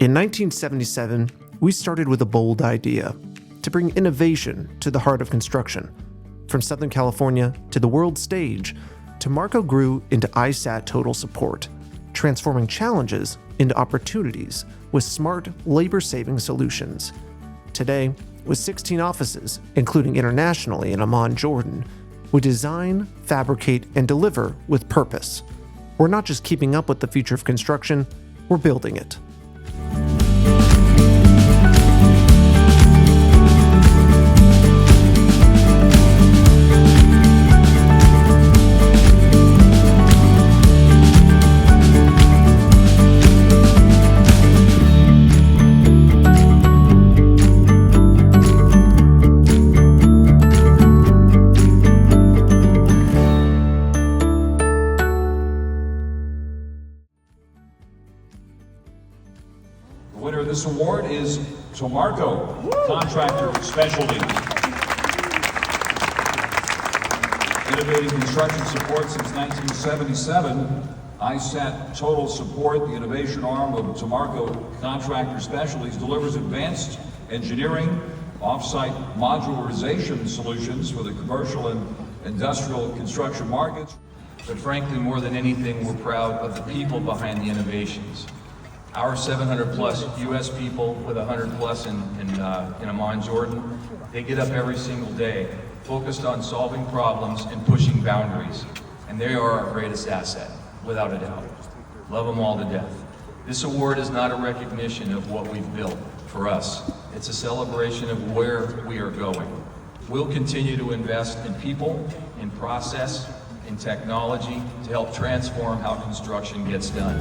In 1977, we started with a bold idea to bring innovation to the heart of construction. From Southern California to the world stage, Tomarco grew into ISAT Total Support, transforming challenges into opportunities with smart, labor-saving solutions. Today, with 16 offices, including internationally in Amman, Jordan, we design, fabricate, and deliver with purpose. We're not just keeping up with the future of construction, we're building it. The winner of this award is Tomarco Contractor Specialties. Innovating construction support since 1977, ISAT Total Support, the innovation arm of Tomarco Contractor Specialties, delivers advanced engineering, off-site modularization solutions for the commercial and industrial construction markets. But frankly, more than anything, we're proud of the people behind the innovations. Our 700 plus US people with 100 plus in Amman, Jordan, they get up every single day focused on solving problems and pushing boundaries. And they are our greatest asset, without a doubt. Love them all to death. This award is not a recognition of what we've built for us. It's a celebration of where we are going. We'll continue to invest in people, in process, in technology to help transform how construction gets done.